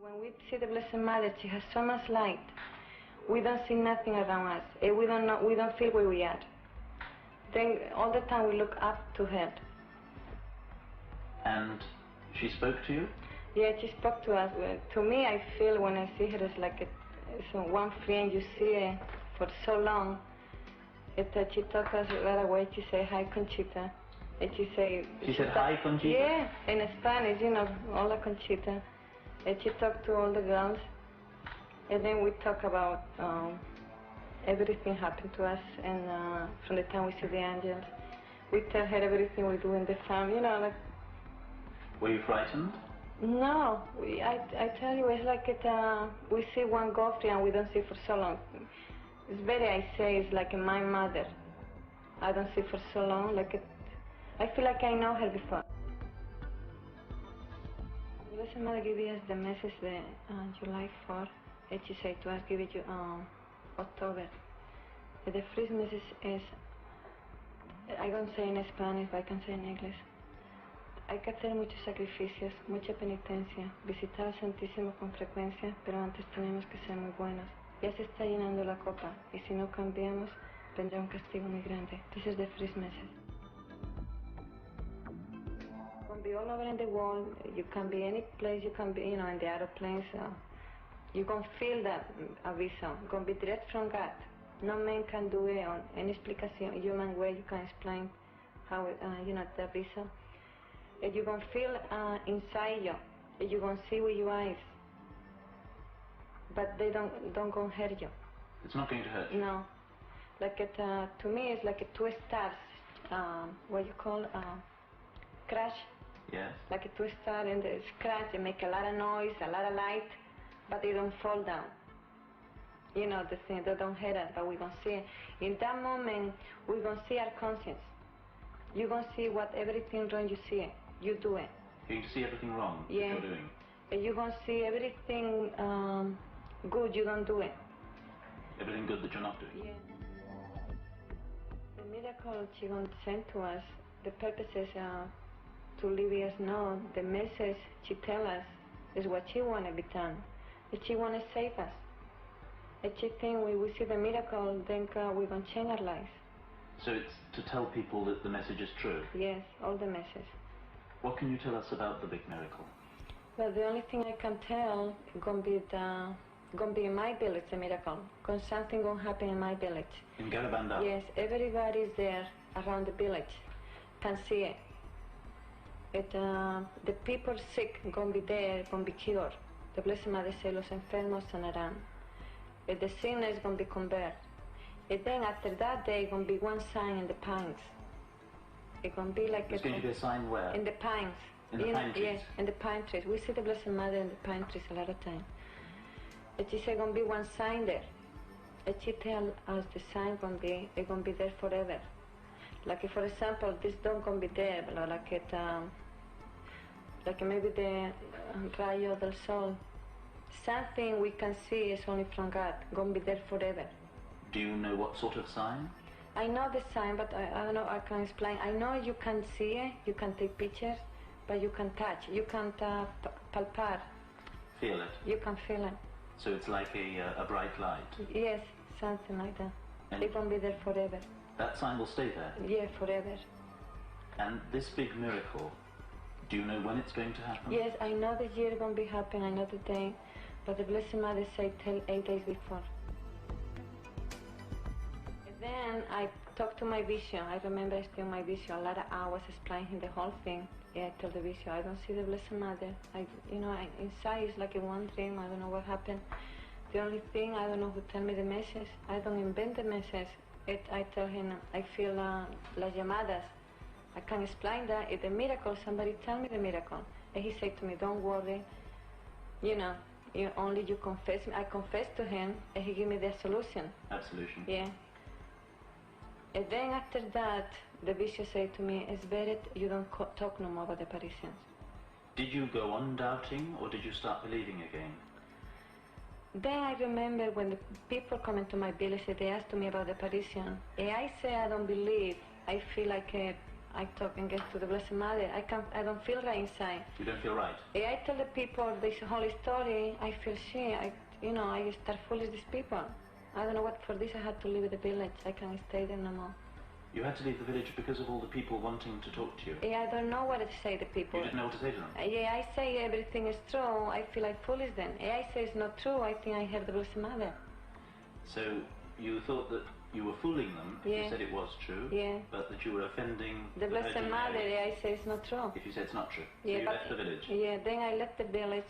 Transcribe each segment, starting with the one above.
When we see the Blessed Mother, she has so much light. We don't see nothing around us. We don't feel where we are. Then all the time we look up to her. And she spoke to you? Yeah, she spoke to us. To me, I feel when I see her, it's like one friend you see for so long. She talked us right away. She said, "Hi, Conchita." And she said, "Hi, Conchita"? Yeah, in Spanish, you know, hola, Conchita. And she talked to all the girls. And then we talk about everything happened to us, and from the time we see the angels. We tell her everything we do in the farm, you know, like... Were you frightened? No, I tell you, it's like we see one Godfrey and we don't see for so long. It's better, I say, it's like my mother. I don't see for so long, I feel like I know her before. Blessed Mother gave us the message July 4th, and she said to us, give it you October. The first message is, I don't say in Spanish, but I can say in English. Hay que hacer muchos sacrificios, mucha penitencia, visitar al Santísimo con frecuencia, pero antes tenemos que ser muy buenos. Ya se está llenando la copa, y si no cambiamos, vendrá un castigo muy grande. This is the first message. You can be all over in the world, you can be any place, you can be, you know, in the aeroplanes. You can feel that aviso. You can be direct from God. No man can do it on any explication, human way you can explain how, you know, the aviso. You can feel inside you. You can see with your eyes. But they don't go hurt you. It's not going to hurt you? No. Like to me, it's like two stars. What you call crash. Yes. Like two stars and they crash. They make a lot of noise, a lot of light, but they don't fall down. You know the thing. They don't hurt us, but we gonna see. In that moment, we gonna see our conscience. You gonna see what everything wrong you see. You do it. You're going to see everything wrong that you're doing. And you're going to see everything good you don't do it. Everything good that you're not doing? Yeah. The miracle she's going to send to us, the purpose is to let us know the message she tells us is what she wants to be done. And she wants to save us. And she thinks when we see the miracle, then we're going to change our lives. So it's to tell people that the message is true? Yes, all the message. What can you tell us about the big miracle? Well, the only thing I can tell is going to be in my village, the miracle. Because something going to happen in my village. In Garabandal? Yes, everybody is there around the village. Can see it. The people sick going to be there, going to be cured. The Blessed Mother said, los enfermos sanarán. The sinners going to be converted. And then after that day, going to be one sign in the pines. It's going to be like... There's going to be a sign where? In the pines. In the pine trees? Yes, in the pine trees. We see the Blessed Mother in the pine trees a lot of time. And she said, going to be one sign there. And she tell us the sign going to be there forever. Like, for example, this don't going to be there, but like maybe the rayo del sol. Something we can see is only from God, going to be there forever. Do you know what sort of sign? I know the sign, but I don't know, I can explain. I know you can see it, you can take pictures, but you can touch, you can't palpar. Feel it? You can feel it. So it's like a bright light? Yes, something like that. And it won't be there forever. That sign will stay there? Yeah, forever. And this big miracle, do you know when it's going to happen? Yes, I know the year going to be happening, I know the day, but the Blessed Mother said tell 8 days before. Then I talked to my vision. I remember still my vision. A lot of hours explaining the whole thing. Yeah, I told the vision, I don't see the Blessed Mother. Inside it's like a one dream. I don't know what happened. The only thing, I don't know who tell me the message. I don't invent the message. I tell him, I feel las llamadas. I can't explain that. It's a miracle. Somebody tell me the miracle. And he said to me, don't worry. Only you confess me. I confessed to him, and he gave me the solution. Absolution. Yeah. And then after that, the bishop said to me, it's better you don't talk no more about the apparitions. Did you go on doubting, or did you start believing again? Then I remember when the people come into my village, they asked me about the apparition. And I say I don't believe. I feel like I talk and get to the Blessed Mother. I don't feel right inside. You don't feel right? I tell the people this whole story, I feel shame. I start foolish these people. I don't know what for this I had to leave the village. I can't stay there no more. You had to leave the village because of all the people wanting to talk to you? I don't know what to say to people. You didn't know what to say to them? I say everything is true. I feel like foolish then. I say it's not true. I think I heard the Blessed Mother. So you thought that you were fooling them if you said it was true, but that you were offending the Blessed Mother. I say it's not true. If you said it's not true. So you left the village? Then I left the village.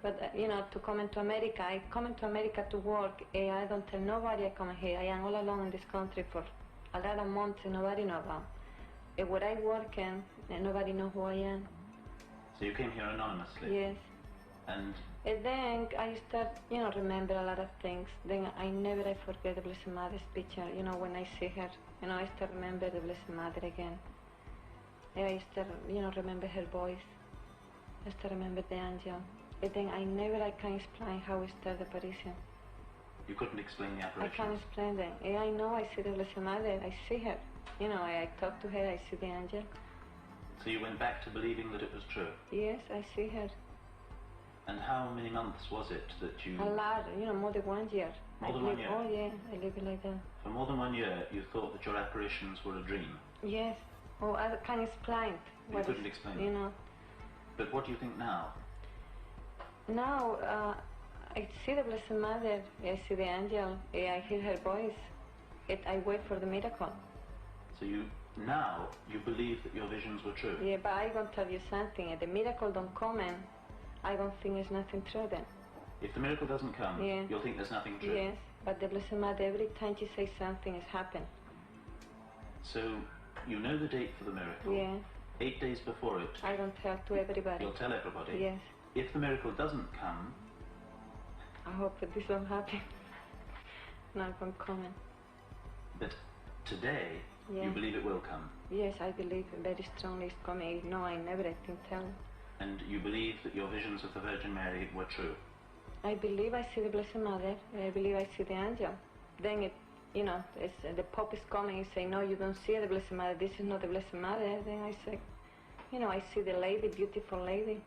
But, to come into America, I come into America to work. I don't tell nobody I come here. I am all alone in this country for a lot of months and nobody knows about. Where I work and nobody knows who I am. So you came here anonymously? Yes. And then I start, remember a lot of things. Then I never forget the Blessed Mother's picture. When I see her, I start remember the Blessed Mother again. I start, remember her voice. I start remember the angel. And then I can explain how I start the apparition. You couldn't explain the apparition? I can't explain them. I know I see the Blessed Mother. I see her. I talk to her. I see the angel. So you went back to believing that it was true? Yes, I see her. And how many months was it that you... A lot, more than 1 year. More than 1 year? Oh, yeah, I live it like that. For more than 1 year, you thought that your apparitions were a dream? Yes. Oh, I can't explain. You couldn't explain it? But what do you think now? Now, I see the Blessed Mother, I see the angel, I hear her voice, I wait for the miracle. So now you believe that your visions were true? Yeah, but I won't tell you something. If the miracle don't come in, I don't think there's nothing true then. If the miracle doesn't come, you'll think there's nothing true? Yes, but the Blessed Mother, every time she says something, has happened. So you know the date for the miracle? Yeah. 8 days before it? I don't tell to everybody. You'll tell everybody? Yes. If the miracle doesn't come... I hope that this won't happen. Not coming. But today, you believe it will come? Yes, I believe very strongly it's coming. No, I never think tell. And you believe that your visions of the Virgin Mary were true? I believe I see the Blessed Mother. I believe I see the angel. Then the Pope is coming and say, no, you don't see the Blessed Mother. This is not the Blessed Mother. Then I say, I see the lady, beautiful lady.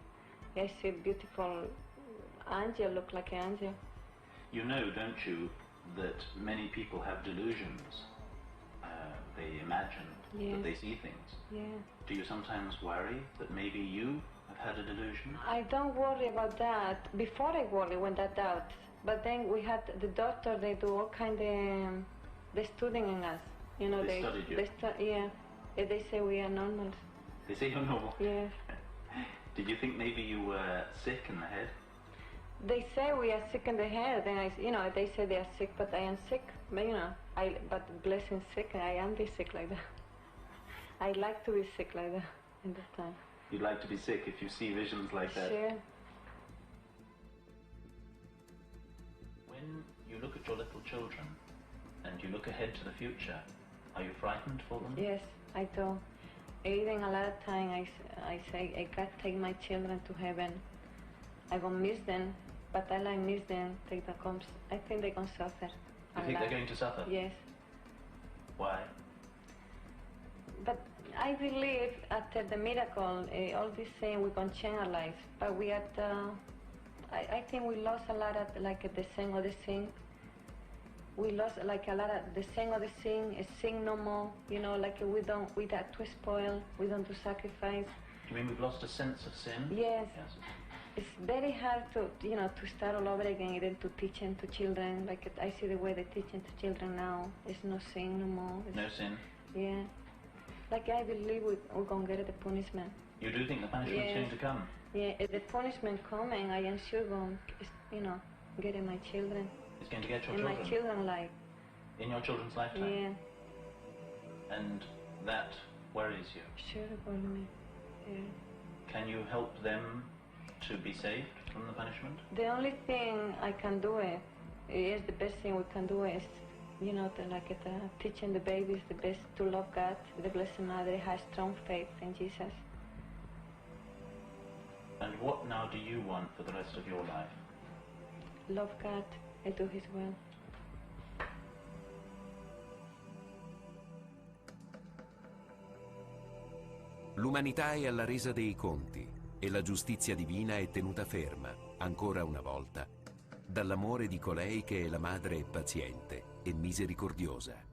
I see a beautiful angel, look like an angel. You know, don't you, that many people have delusions. They imagine that they see things. Yeah. Do you sometimes worry that maybe you have had a delusion? I don't worry about that. Before I worry when that doubt. But then we had the doctor, they do all kind of, they studying in us. They studied you? They say we are normal. They say you're normal? Yes. Did you think maybe you were sick in the head? They say we are sick in the head, and they say they are sick, but I am sick. But but blessing sick, I am be sick like that. I like to be sick like that in that time. You'd like to be sick if you see visions like that? Sure. When you look at your little children and you look ahead to the future, are you frightened for them? Yes, I do. Even a lot of time I say, I can't take my children to heaven. I won't miss them, but I like miss them. I think they're going to suffer. You think they're going to suffer? Yes. Why? But I believe after the miracle, all this saying we're going to change our lives. But we had, I think we lost a lot of the saying of the thing. We lost a lot of the saying of the thing, sing no more, we got to spoil, we don't do sacrifice. You mean we've lost a sense of sin? Yes. It's very hard to start all over again and then to teach them to children. I see the way they teach them to children now. It's no sin no more. No sin? Yeah. I believe we're going to get the punishment. You do think the punishment's going to come? Yeah, if the punishment coming, I am sure going to, get my children. It's going to get your in children? In my children's life. In your children's lifetime? Yeah. And that worries you? Sure, it worries me. Yeah. Can you help them to be saved from the punishment? The only thing I can do is the best thing we can do is, teaching the babies the best to love God, the Blessed Mother, has strong faith in Jesus. And what now do you want for the rest of your life? Love God and do His will. L'umanità è alla resa dei conti e la giustizia divina è tenuta ferma, ancora una volta, dall'amore di colei che è la madre paziente e misericordiosa.